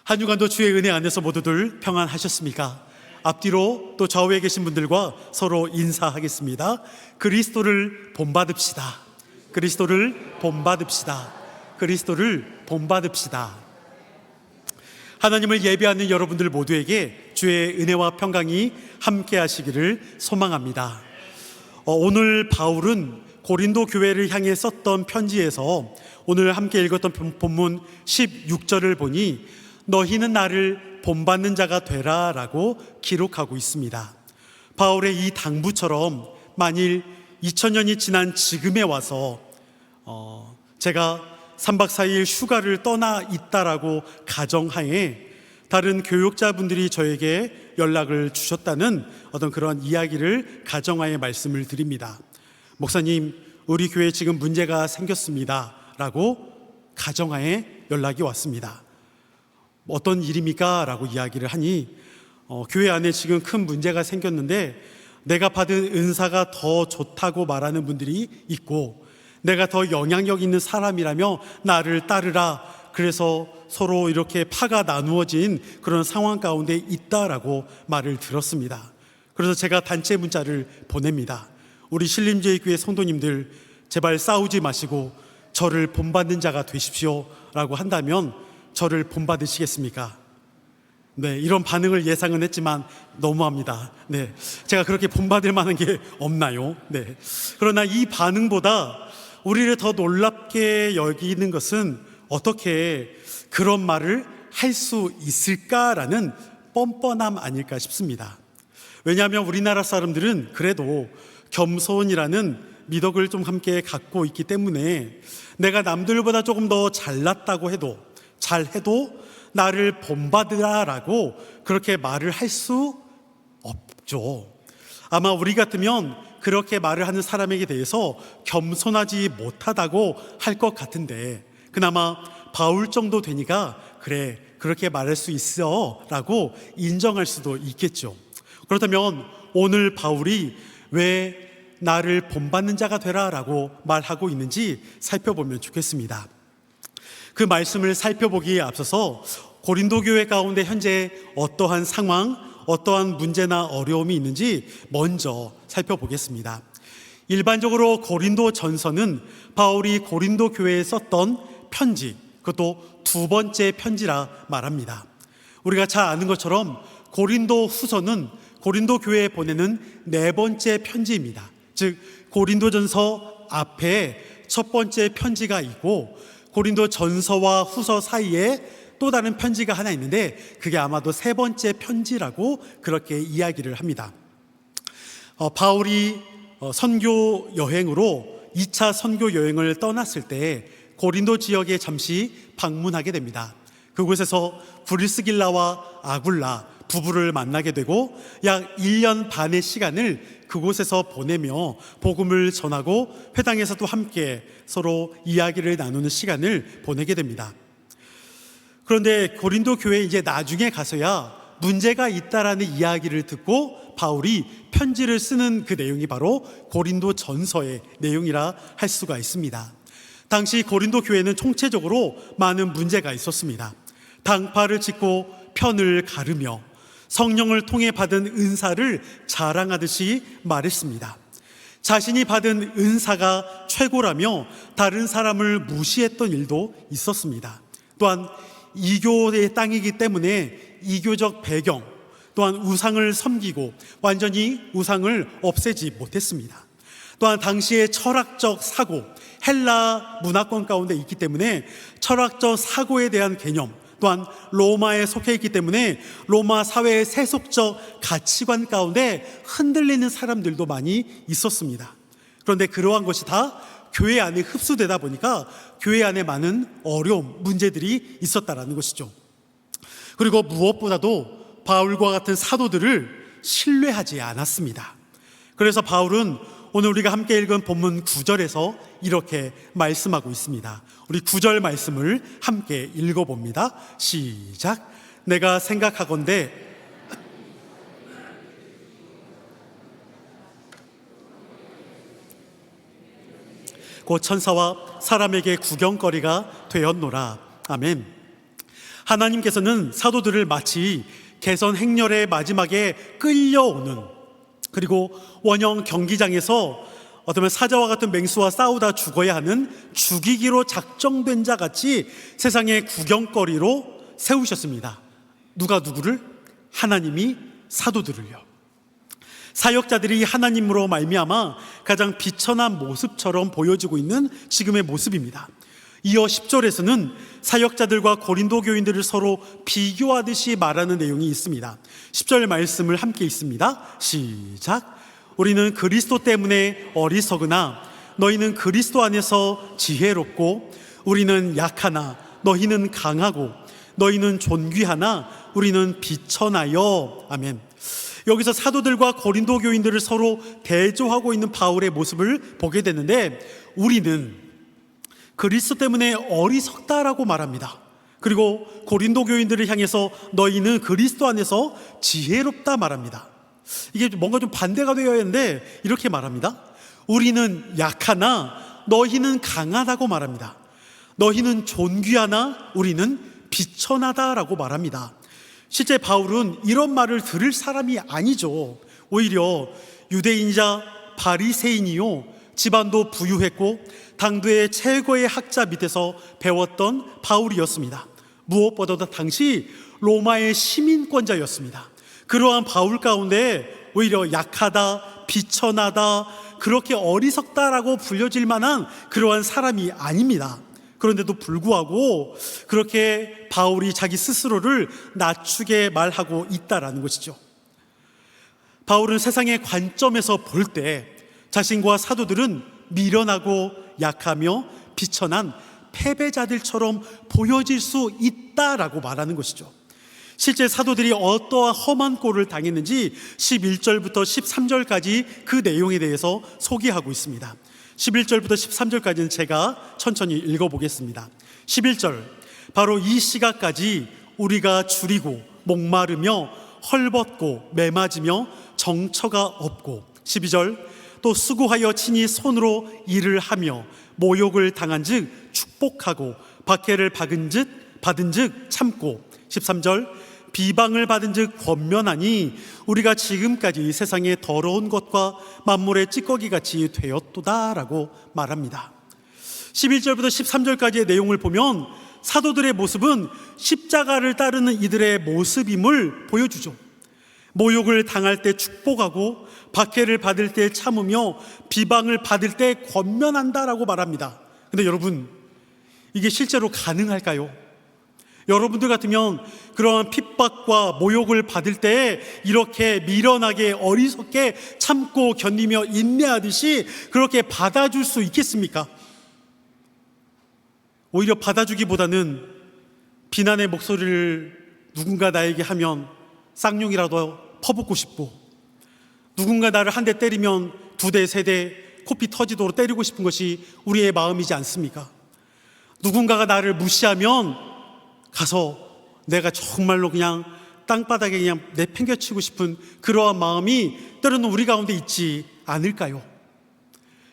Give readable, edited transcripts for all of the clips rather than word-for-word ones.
한 주간도 주의 은혜 안에서 모두들 평안하셨습니까? 앞뒤로 또 좌우에 계신 분들과 서로 인사하겠습니다. 그리스도를 본받읍시다. 그리스도를 본받읍시다. 그리스도를 본받읍시다. 하나님을 예배하는 여러분들 모두에게 주의 은혜와 평강이 함께 하시기를 소망합니다. 오늘 바울은 고린도 교회를 향해 썼던 편지에서 오늘 함께 읽었던 본문 16절을 보니 너희는 나를 본받는 자가 되라 라고 기록하고 있습니다. 바울의 이 당부처럼 만일 2000년이 지난 지금에 와서 제가 3박 4일 휴가를 떠나 있다라고 가정하에 다른 교육자분들이 저에게 연락을 주셨다는 어떤 그런 이야기를 가정하에 말씀을 드립니다. 목사님, 우리 교회에 지금 문제가 생겼습니다 라고 가정하에 연락이 왔습니다. 어떤 일입니까? 라고 이야기를 하니 교회 안에 지금 큰 문제가 생겼는데 내가 받은 은사가 더 좋다고 말하는 분들이 있고 내가 더 영향력 있는 사람이라며 나를 따르라, 그래서 서로 이렇게 파가 나누어진 그런 상황 가운데 있다라고 말을 들었습니다. 그래서 제가 단체 문자를 보냅니다. 우리 신림제일교회 성도님들 제발 싸우지 마시고 저를 본받는 자가 되십시오 라고 한다면 저를 본받으시겠습니까? 네, 이런 반응을 예상은 했지만 너무합니다. 네, 제가 그렇게 본받을 만한 게 없나요? 네. 그러나 이 반응보다 우리를 더 놀랍게 여기는 것은 어떻게 그런 말을 할 수 있을까라는 뻔뻔함 아닐까 싶습니다. 왜냐하면 우리나라 사람들은 그래도 겸손이라는 미덕을 좀 함께 갖고 있기 때문에 내가 남들보다 조금 더 잘났다고 해도 잘해도 나를 본받으라라고 그렇게 말을 할 수 없죠. 아마 우리 같으면 그렇게 말을 하는 사람에게 대해서 겸손하지 못하다고 할 것 같은데 그나마 바울 정도 되니까 그래, 그렇게 말할 수 있어 라고 인정할 수도 있겠죠. 그렇다면 오늘 바울이 왜 나를 본받는 자가 되라 라고 말하고 있는지 살펴보면 좋겠습니다. 그 말씀을 살펴보기에 앞서서 고린도 교회 가운데 현재 어떠한 상황, 어떠한 문제나 어려움이 있는지 먼저 살펴보겠습니다. 일반적으로 고린도 전서는 바울이 고린도 교회에 썼던 편지, 그것도 두 번째 편지라 말합니다. 우리가 잘 아는 것처럼 고린도 후서는 고린도 교회에 보내는 네 번째 편지입니다. 즉 고린도전서 앞에 첫 번째 편지가 있고 고린도 전서와 후서 사이에 또 다른 편지가 하나 있는데 그게 아마도 세 번째 편지라고 그렇게 이야기를 합니다. 바울이 선교 여행으로 2차 선교 여행을 떠났을 때 고린도 지역에 잠시 방문하게 됩니다. 그곳에서 브리스길라와 아굴라 부부를 만나게 되고 약 1년 반의 시간을 그곳에서 보내며 복음을 전하고 회당에서도 함께 서로 이야기를 나누는 시간을 보내게 됩니다. 그런데 고린도 교회에 이제 나중에 가서야 문제가 있다라는 이야기를 듣고 바울이 편지를 쓰는 그 내용이 바로 고린도 전서의 내용이라 할 수가 있습니다. 당시 고린도 교회는 총체적으로 많은 문제가 있었습니다. 당파를 짓고 편을 가르며 성령을 통해 받은 은사를 자랑하듯이 말했습니다. 자신이 받은 은사가 최고라며 다른 사람을 무시했던 일도 있었습니다. 또한 이교의 땅이기 때문에 이교적 배경, 또한 우상을 섬기고 완전히 우상을 없애지 못했습니다. 또한 당시의 철학적 사고, 헬라 문화권 가운데 있기 때문에 철학적 사고에 대한 개념, 또한 로마에 속해 있기 때문에 로마 사회의 세속적 가치관 가운데 흔들리는 사람들도 많이 있었습니다. 그런데 그러한 것이 다 교회 안에 흡수되다 보니까 교회 안에 많은 어려움, 문제들이 있었다라는 것이죠. 그리고 무엇보다도 바울과 같은 사도들을 신뢰하지 않았습니다. 그래서 바울은 오늘 우리가 함께 읽은 본문 9절에서 이렇게 말씀하고 있습니다. 우리 9절 말씀을 함께 읽어봅니다. 시작. 내가 생각하건대 곧 천사와 사람에게 구경거리가 되었노라. 아멘. 하나님께서는 사도들을 마치 개선 행렬의 마지막에 끌려오는, 그리고 원형 경기장에서 어쩌면 사자와 같은 맹수와 싸우다 죽어야 하는 죽이기로 작정된 자 같이 세상의 구경거리로 세우셨습니다. 누가 누구를? 하나님이 사도들을요. 사역자들이 하나님으로 말미암아 가장 비천한 모습처럼 보여지고 있는 지금의 모습입니다. 이어 10절에서는 사역자들과 고린도 교인들을 서로 비교하듯이 말하는 내용이 있습니다. 10절 말씀을 함께 읽습니다. 시작. 우리는 그리스도 때문에 어리석으나 너희는 그리스도 안에서 지혜롭고, 우리는 약하나 너희는 강하고, 너희는 존귀하나 우리는 비천하여. 아멘. 여기서 사도들과 고린도 교인들을 서로 대조하고 있는 바울의 모습을 보게 되는데, 우리는 그리스도 때문에 어리석다라고 말합니다. 그리고 고린도 교인들을 향해서 너희는 그리스도 안에서 지혜롭다 말합니다. 이게 뭔가 좀 반대가 되어야 하는데 이렇게 말합니다. 우리는 약하나 너희는 강하다고 말합니다. 너희는 존귀하나 우리는 비천하다라고 말합니다. 실제 바울은 이런 말을 들을 사람이 아니죠. 오히려 유대인이자 바리새인이요, 집안도 부유했고 당대의 최고의 학자 밑에서 배웠던 바울이었습니다. 무엇보다도 당시 로마의 시민권자였습니다. 그러한 바울 가운데 오히려 약하다, 비천하다, 그렇게 어리석다라고 불려질 만한 그러한 사람이 아닙니다. 그런데도 불구하고 그렇게 바울이 자기 스스로를 낮추게 말하고 있다라는 것이죠. 바울은 세상의 관점에서 볼 때 자신과 사도들은 미련하고 약하며 비천한 패배자들처럼 보여질 수 있다라고 말하는 것이죠. 실제 사도들이 어떠한 험한 꼴을 당했는지 11절부터 13절까지 그 내용에 대해서 소개하고 있습니다. 11절부터 13절까지는 제가 천천히 읽어보겠습니다. 11절, 바로 이 시각까지 우리가 줄이고 목마르며 헐벗고 매맞으며 정처가 없고, 12절, 또 수고하여 친히 손으로 일을 하며 모욕을 당한즉 축복하고 박해를 받은즉 참고, 13절, 비방을 받은즉 권면하니 우리가 지금까지 세상의 더러운 것과 만물의 찌꺼기같이 되었도다라고 말합니다. 11절부터 13절까지의 내용을 보면 사도들의 모습은 십자가를 따르는 이들의 모습임을 보여주죠. 모욕을 당할 때 축복하고 박해를 받을 때 참으며 비방을 받을 때 권면한다라고 말합니다. 근데 여러분, 이게 실제로 가능할까요? 여러분들 같으면 그러한 핍박과 모욕을 받을 때 이렇게 미련하게 어리석게 참고 견디며 인내하듯이 그렇게 받아줄 수 있겠습니까? 오히려 받아주기보다는 비난의 목소리를 누군가 나에게 하면 쌍욕이라도 퍼붓고 싶고, 누군가 나를 한 대 때리면 두 대, 세 대 코피 터지도록 때리고 싶은 것이 우리의 마음이지 않습니까? 누군가가 나를 무시하면 가서 내가 정말로 그냥 땅바닥에 그냥 내팽개치고 싶은 그러한 마음이 때로는 우리 가운데 있지 않을까요?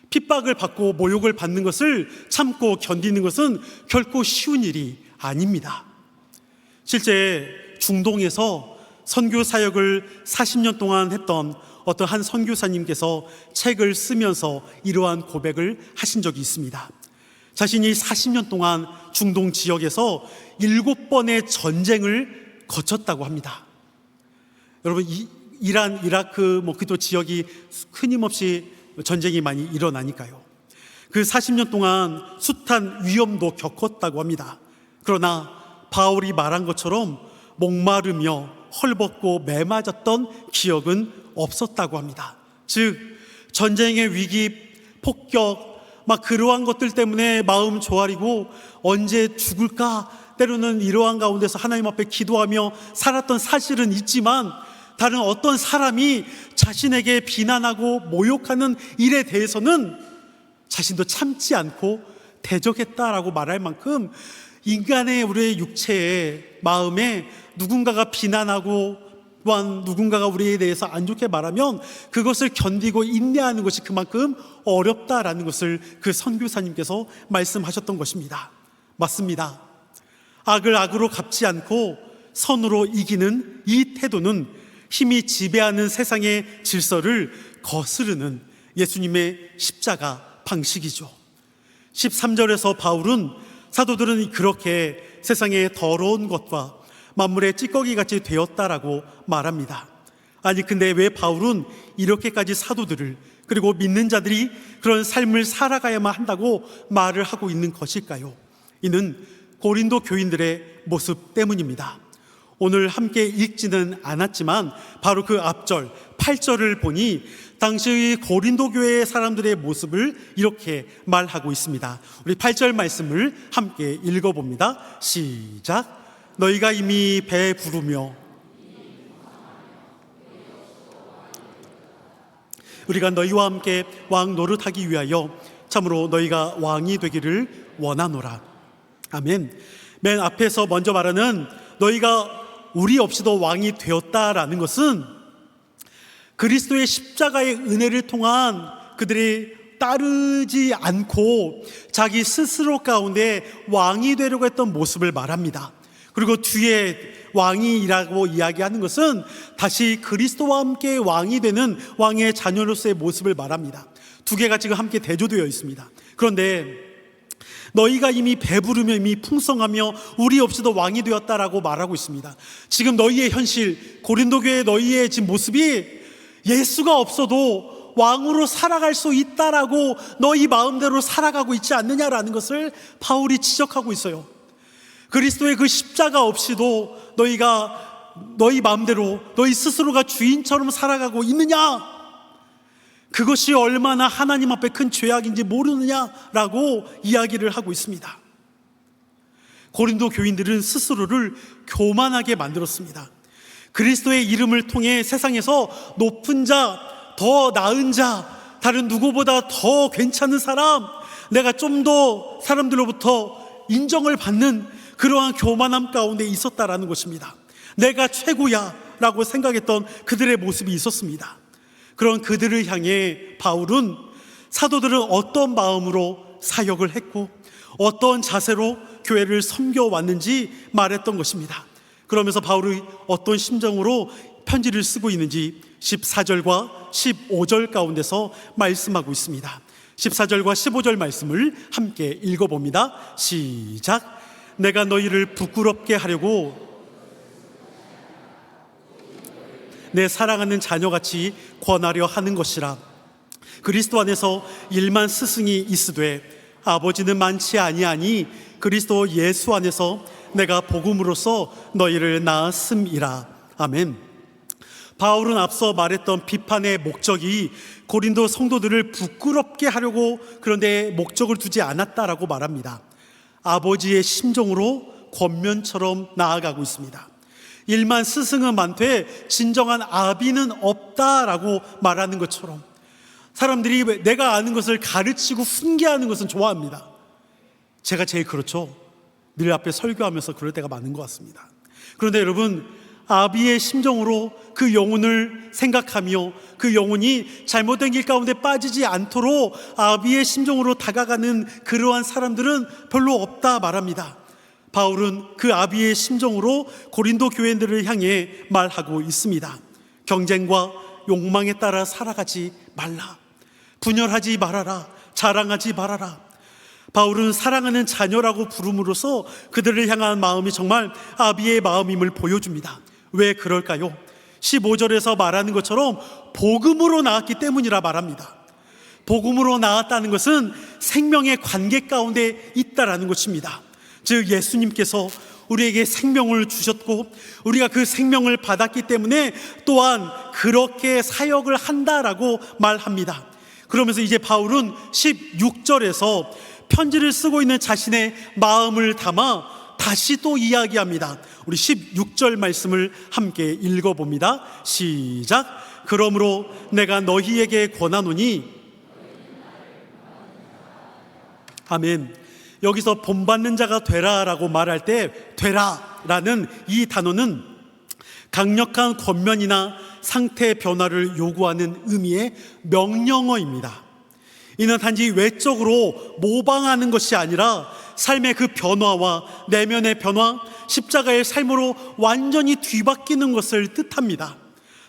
핍박을 받고 모욕을 받는 것을 참고 견디는 것은 결코 쉬운 일이 아닙니다. 실제 중동에서 선교 사역을 40년 동안 했던 어떤 한 선교사님께서 책을 쓰면서 이러한 고백을 하신 적이 있습니다. 자신이 40년 동안 중동 지역에서 7번의 전쟁을 거쳤다고 합니다. 여러분, 이란, 이라크, 그도 지역이 끊임없이 전쟁이 많이 일어나니까요. 그 40년 동안 숱한 위험도 겪었다고 합니다. 그러나 바울이 말한 것처럼 목마르며 헐벗고 매맞았던 기억은 없었다고 합니다. 즉, 전쟁의 위기, 폭격, 그러한 것들 때문에 마음 조아리고 언제 죽을까, 때로는 이러한 가운데서 하나님 앞에 기도하며 살았던 사실은 있지만, 다른 어떤 사람이 자신에게 비난하고 모욕하는 일에 대해서는 자신도 참지 않고 대적했다라고 말할 만큼 인간의 우리의 육체의 마음에 누군가가 비난하고 또한 누군가가 우리에 대해서 안 좋게 말하면 그것을 견디고 인내하는 것이 그만큼 어렵다라는 것을 그 선교사님께서 말씀하셨던 것입니다. 맞습니다. 악을 악으로 갚지 않고 선으로 이기는 이 태도는 힘이 지배하는 세상의 질서를 거스르는 예수님의 십자가 방식이죠. 13절에서 바울은 사도들은 그렇게 세상의 더러운 것과 만물의 찌꺼기같이 되었다라고 말합니다. 아니 근데 왜 바울은 이렇게까지 사도들을, 그리고 믿는 자들이 그런 삶을 살아가야만 한다고 말을 하고 있는 것일까요? 이는 고린도 교인들의 모습 때문입니다. 오늘 함께 읽지는 않았지만 바로 그 앞절 8절을 보니 당시 고린도 교회의 사람들의 모습을 이렇게 말하고 있습니다. 우리 8절 말씀을 함께 읽어봅니다. 시작. 너희가 이미 배부르며, 우리가 너희와 함께 왕 노릇하기 위하여 참으로 너희가 왕이 되기를 원하노라. 아멘. 맨 앞에서 먼저 말하는 너희가 우리 없이도 왕이 되었다라는 것은 그리스도의 십자가의 은혜를 통한 그들이 따르지 않고 자기 스스로 가운데 왕이 되려고 했던 모습을 말합니다. 그리고 뒤에 왕이라고 이야기하는 것은 다시 그리스도와 함께 왕이 되는 왕의 자녀로서의 모습을 말합니다. 두 개가 지금 함께 대조되어 있습니다. 그런데 너희가 이미 배부르며 이미 풍성하며 우리 없이도 왕이 되었다라고 말하고 있습니다. 지금 너희의 현실, 고린도 교회 너희의 지금 모습이 예수가 없어도 왕으로 살아갈 수 있다라고 너희 마음대로 살아가고 있지 않느냐라는 것을 바울이 지적하고 있어요. 그리스도의 그 십자가 없이도 너희가 너희 마음대로 너희 스스로가 주인처럼 살아가고 있느냐? 그것이 얼마나 하나님 앞에 큰 죄악인지 모르느냐라고 이야기를 하고 있습니다. 고린도 교인들은 스스로를 교만하게 만들었습니다. 그리스도의 이름을 통해 세상에서 높은 자, 더 나은 자, 다른 누구보다 더 괜찮은 사람, 내가 좀 더 사람들로부터 인정을 받는 그러한 교만함 가운데 있었다라는 것입니다. 내가 최고야 라고 생각했던 그들의 모습이 있었습니다. 그런 그들을 향해 바울은 사도들은 어떤 마음으로 사역을 했고 어떤 자세로 교회를 섬겨왔는지 말했던 것입니다. 그러면서 바울이 어떤 심정으로 편지를 쓰고 있는지 14절과 15절 가운데서 말씀하고 있습니다. 14절과 15절 말씀을 함께 읽어봅니다. 시작. 내가 너희를 부끄럽게 하려고 내 사랑하는 자녀같이 권하려 하는 것이라. 그리스도 안에서 일만 스승이 있으되 아버지는 많지 아니하니 그리스도 예수 안에서 내가 복음으로써 너희를 낳았음이라. 아멘. 바울은 앞서 말했던 비판의 목적이 고린도 성도들을 부끄럽게 하려고 그런데 목적을 두지 않았다라고 말합니다. 아버지의 심정으로 권면처럼 나아가고 있습니다. 일만 스승은 많되 진정한 아비는 없다라고 말하는 것처럼 사람들이 내가 아는 것을 가르치고 훈계하는 것은 좋아합니다. 제가 제일 그렇죠. 늘 앞에 설교하면서 그럴 때가 많은 것 같습니다. 그런데 여러분, 아비의 심정으로 그 영혼을 생각하며 그 영혼이 잘못된 길 가운데 빠지지 않도록 아비의 심정으로 다가가는 그러한 사람들은 별로 없다 말합니다. 바울은 그 아비의 심정으로 고린도 교회들을 향해 말하고 있습니다. 경쟁과 욕망에 따라 살아가지 말라. 분열하지 말아라. 자랑하지 말아라. 바울은 사랑하는 자녀라고 부름으로써 그들을 향한 마음이 정말 아비의 마음임을 보여줍니다. 왜 그럴까요? 15절에서 말하는 것처럼 복음으로 나왔기 때문이라 말합니다. 복음으로 나왔다는 것은 생명의 관계 가운데 있다라는 것입니다. 즉 예수님께서 우리에게 생명을 주셨고 우리가 그 생명을 받았기 때문에 또한 그렇게 사역을 한다라고 말합니다. 그러면서 이제 바울은 16절에서 편지를 쓰고 있는 자신의 마음을 담아 다시 또 이야기합니다. 우리 16절 말씀을 함께 읽어봅니다. 시작. 그러므로 내가 너희에게 권하노니. 아멘. 여기서 본받는 자가 되라라고 말할 때 되라라는 이 단어는 강력한 권면이나 상태 변화를 요구하는 의미의 명령어입니다. 이는 단지 외적으로 모방하는 것이 아니라 삶의 그 변화와 내면의 변화, 십자가의 삶으로 완전히 뒤바뀌는 것을 뜻합니다.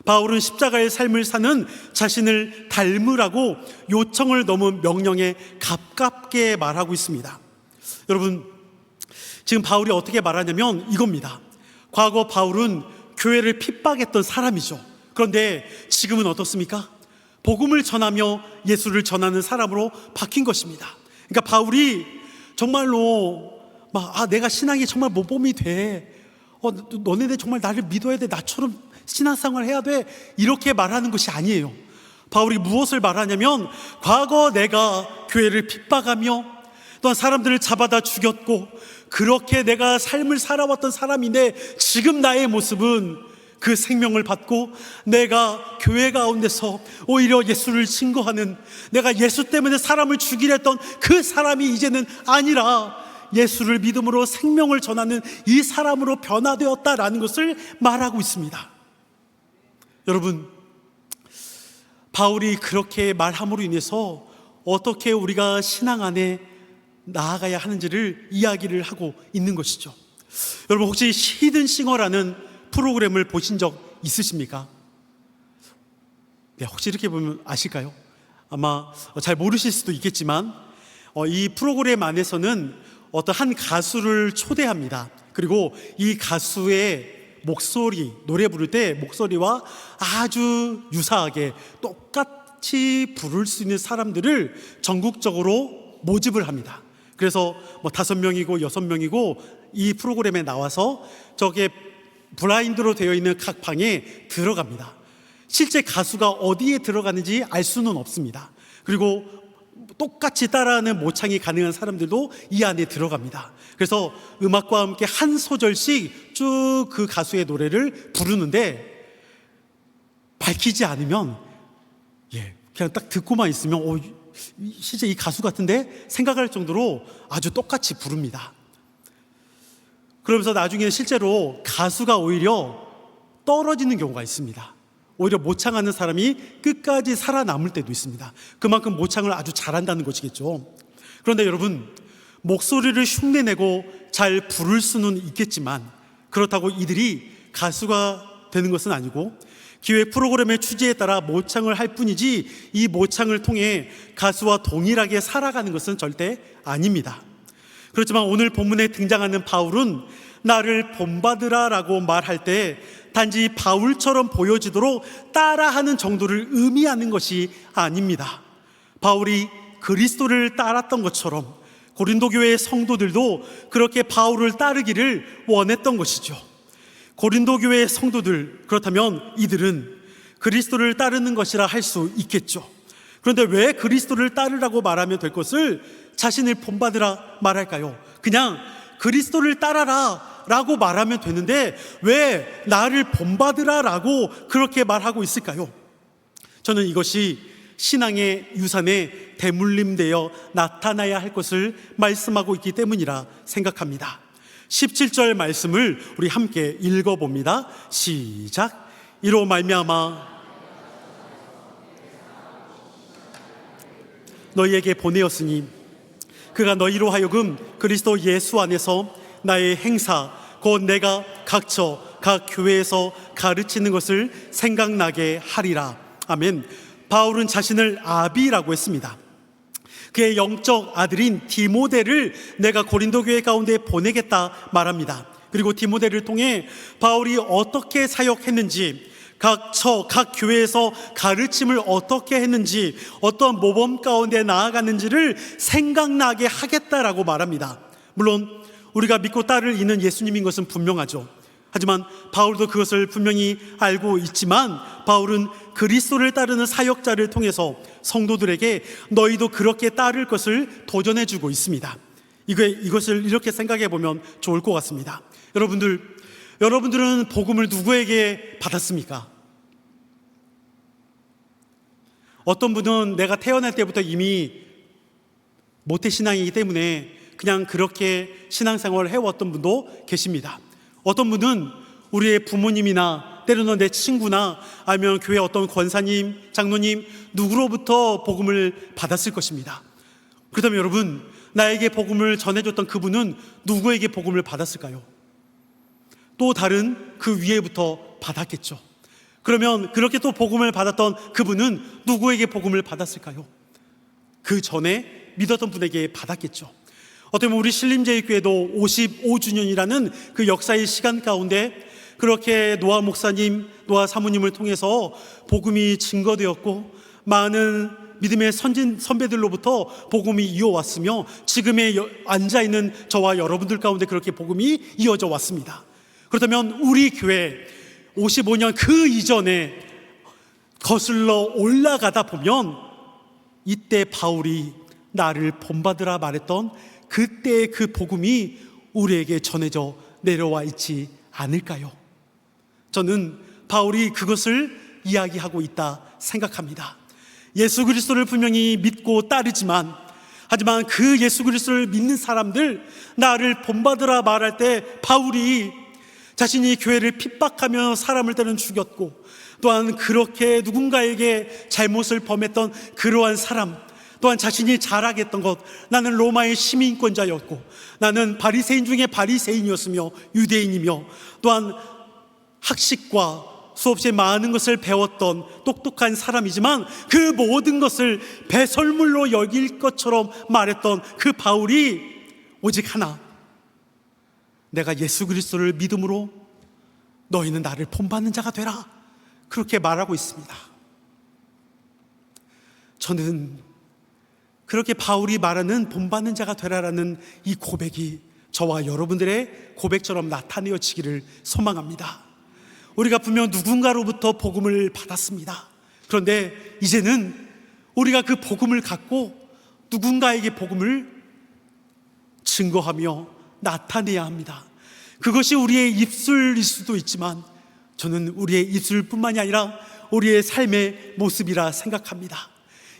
바울은 십자가의 삶을 사는 자신을 닮으라고 요청을 넘은 명령에 가깝게 말하고 있습니다. 여러분, 지금 바울이 어떻게 말하냐면 이겁니다. 과거 바울은 교회를 핍박했던 사람이죠. 그런데 지금은 어떻습니까? 복음을 전하며 예수를 전하는 사람으로 바뀐 것입니다. 그러니까 바울이 정말로 내가 신앙이 정말 모범이 돼. 너네들 정말 나를 믿어야 돼. 나처럼 신앙생활 해야 돼. 이렇게 말하는 것이 아니에요. 바울이 무엇을 말하냐면 과거 내가 교회를 핍박하며 또한 사람들을 잡아다 죽였고 그렇게 내가 삶을 살아왔던 사람인데 지금 나의 모습은 그 생명을 받고 내가 교회 가운데서 오히려 예수를 증거하는, 내가 예수 때문에 사람을 죽이려 했던 그 사람이 이제는 아니라 예수를 믿음으로 생명을 전하는 이 사람으로 변화되었다라는 것을 말하고 있습니다. 여러분, 바울이 그렇게 말함으로 인해서 어떻게 우리가 신앙 안에 나아가야 하는지를 이야기를 하고 있는 것이죠. 여러분, 혹시 히든싱어라는 프로그램을 보신 적 있으십니까? 네, 혹시 이렇게 보면 아실까요? 아마 잘 모르실 수도 있겠지만 이 프로그램 안에서는 어떤 한 가수를 초대합니다. 그리고 이 가수의 목소리, 노래 부를 때 목소리와 아주 유사하게 똑같이 부를 수 있는 사람들을 전국적으로 모집을 합니다. 그래서 5명이고 6명이고 이 프로그램에 나와서 저게 블라인드로 되어 있는 각 방에 들어갑니다. 실제 가수가 어디에 들어가는지 알 수는 없습니다. 그리고 똑같이 따라하는 모창이 가능한 사람들도 이 안에 들어갑니다. 그래서 음악과 함께 한 소절씩 쭉 그 가수의 노래를 부르는데 밝히지 않으면 그냥 딱 듣고만 있으면 실제 이 가수 같은데 생각할 정도로 아주 똑같이 부릅니다. 그러면서 나중에 실제로 가수가 오히려 떨어지는 경우가 있습니다. 오히려 모창하는 사람이 끝까지 살아남을 때도 있습니다. 그만큼 모창을 아주 잘한다는 것이겠죠. 그런데 여러분, 목소리를 흉내내고 잘 부를 수는 있겠지만 그렇다고 이들이 가수가 되는 것은 아니고 기획 프로그램의 취지에 따라 모창을 할 뿐이지 이 모창을 통해 가수와 동일하게 살아가는 것은 절대 아닙니다. 그렇지만 오늘 본문에 등장하는 바울은 나를 본받으라 라고 말할 때 단지 바울처럼 보여지도록 따라하는 정도를 의미하는 것이 아닙니다. 바울이 그리스도를 따랐던 것처럼 고린도 교회의 성도들도 그렇게 바울을 따르기를 원했던 것이죠. 고린도 교회의 성도들, 그렇다면 이들은 그리스도를 따르는 것이라 할 수 있겠죠. 그런데 왜 그리스도를 따르라고 말하면 될 것을 자신을 본받으라 말할까요? 그냥 그리스도를 따라라 라고 말하면 되는데 왜 나를 본받으라 라고 그렇게 말하고 있을까요? 저는 이것이 신앙의 유산에 대물림되어 나타나야 할 것을 말씀하고 있기 때문이라 생각합니다. 17절 말씀을 우리 함께 읽어봅니다. 시작. 이로 말미암아 너희에게 보내었으니 그가 너희로 하여금 그리스도 예수 안에서 나의 행사 곧 내가 각처 각 교회에서 가르치는 것을 생각나게 하리라. 아멘. 바울은 자신을 아비라고 했습니다. 그의 영적 아들인 디모데를 내가 고린도 교회 가운데 보내겠다 말합니다. 그리고 디모데를 통해 바울이 어떻게 사역했는지, 각 교회에서 가르침을 어떻게 했는지, 어떤 모범 가운데 나아갔는지를 생각나게 하겠다라고 말합니다. 물론 우리가 믿고 따를 이는 예수님인 것은 분명하죠. 하지만 바울도 그것을 분명히 알고 있지만 바울은 그리스도를 따르는 사역자를 통해서 성도들에게 너희도 그렇게 따를 것을 도전해주고 있습니다. 이것을 이렇게 생각해 보면 좋을 것 같습니다. 여러분들은 복음을 누구에게 받았습니까? 어떤 분은 내가 태어날 때부터 이미 모태신앙이기 때문에 그냥 그렇게 신앙생활을 해왔던 분도 계십니다. 어떤 분은 우리의 부모님이나 때로는 내 친구나 아니면 교회 어떤 권사님, 장로님 누구로부터 복음을 받았을 것입니다. 그렇다면 여러분, 나에게 복음을 전해줬던 그분은 누구에게 복음을 받았을까요? 또 다른 그 위에부터 받았겠죠. 그러면 그렇게 또 복음을 받았던 그분은 누구에게 복음을 받았을까요? 그 전에 믿었던 분에게 받았겠죠. 어떻게 보면 우리 신림제일교회도 55주년이라는 그 역사의 시간 가운데 그렇게 노아 목사님, 노아 사모님을 통해서 복음이 증거되었고, 많은 믿음의 선배들로부터 복음이 이어왔으며, 지금의 앉아있는 저와 여러분들 가운데 그렇게 복음이 이어져 왔습니다. 그렇다면 우리 교회 55년 그 이전에 거슬러 올라가다 보면, 이때 바울이 나를 본받으라 말했던 그때의 그 복음이 우리에게 전해져 내려와 있지 않을까요? 저는 바울이 그것을 이야기하고 있다 생각합니다. 예수 그리스도를 분명히 믿고 따르지만, 하지만 그 예수 그리스도를 믿는 사람들, 나를 본받으라 말할 때 바울이 자신이 교회를 핍박하며 사람을 때는 죽였고, 또한 그렇게 누군가에게 잘못을 범했던 그러한 사람, 또한 자신이 자랑했던 것, 나는 로마의 시민권자였고, 나는 바리새인 중에 바리새인이었으며 유대인이며, 또한 학식과 수없이 많은 것을 배웠던 똑똑한 사람이지만 그 모든 것을 배설물로 여길 것처럼 말했던 그 바울이 오직 하나, 내가 예수 그리스도를 믿음으로 너희는 나를 본받는 자가 되라, 그렇게 말하고 있습니다. 저는 그렇게 바울이 말하는 본받는 자가 되라라는 이 고백이 저와 여러분들의 고백처럼 나타내어지기를 소망합니다. 우리가 분명 누군가로부터 복음을 받았습니다. 그런데 이제는 우리가 그 복음을 갖고 누군가에게 복음을 증거하며 나타내야 합니다. 그것이 우리의 입술일 수도 있지만, 저는 우리의 입술뿐만이 아니라 우리의 삶의 모습이라 생각합니다.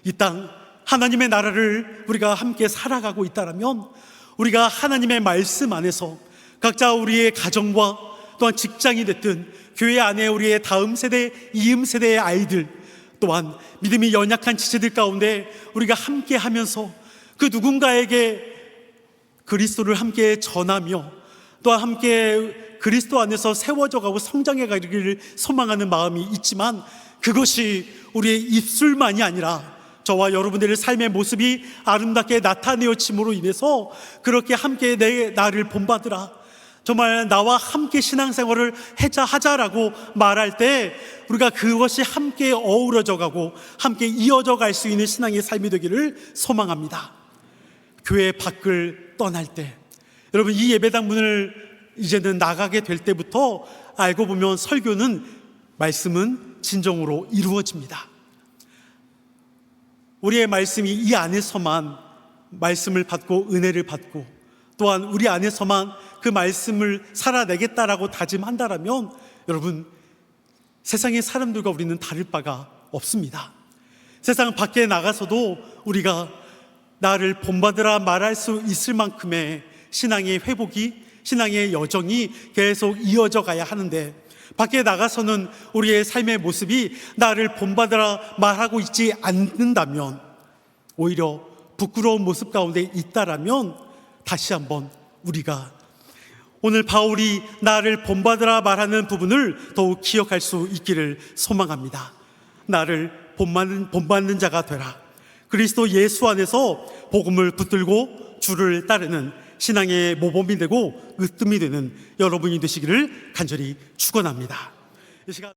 이 땅 하나님의 나라를 우리가 함께 살아가고 있다면, 우리가 하나님의 말씀 안에서 각자 우리의 가정과 또한 직장이 됐든 교회 안에 우리의 다음 세대, 이음 세대의 아이들, 또한 믿음이 연약한 지체들 가운데 우리가 함께 하면서 그 누군가에게 그리스도를 함께 전하며, 또한 함께 그리스도 안에서 세워져 가고 성장해 가기를 소망하는 마음이 있지만, 그것이 우리의 입술만이 아니라 저와 여러분들의 삶의 모습이 아름답게 나타내어짐으로 인해서 그렇게 함께 나를 본받으라, 정말 나와 함께 신앙생활을 하자라고 말할 때 우리가 그것이 함께 어우러져 가고 함께 이어져 갈 수 있는 신앙의 삶이 되기를 소망합니다. 교회 밖을 떠날 때, 여러분, 이 예배당 문을 이제는 나가게 될 때부터 알고 보면 설교는, 말씀은 진정으로 이루어집니다. 우리의 말씀이 이 안에서만 말씀을 받고 은혜를 받고, 또한 우리 안에서만 그 말씀을 살아내겠다라고 다짐한다라면, 여러분, 세상의 사람들과 우리는 다를 바가 없습니다. 세상 밖에 나가서도 우리가 나를 본받으라 말할 수 있을 만큼의 신앙의 회복이, 신앙의 여정이 계속 이어져 가야 하는데, 밖에 나가서는 우리의 삶의 모습이 나를 본받으라 말하고 있지 않는다면, 오히려 부끄러운 모습 가운데 있다라면, 다시 한번 우리가 오늘 바울이 나를 본받으라 말하는 부분을 더욱 기억할 수 있기를 소망합니다. 나를 본받는 자가 되라. 그리스도 예수 안에서 복음을 붙들고 주를 따르는 신앙의 모범이 되고 으뜸이 되는 여러분이 되시기를 간절히 축원합니다. 이 시간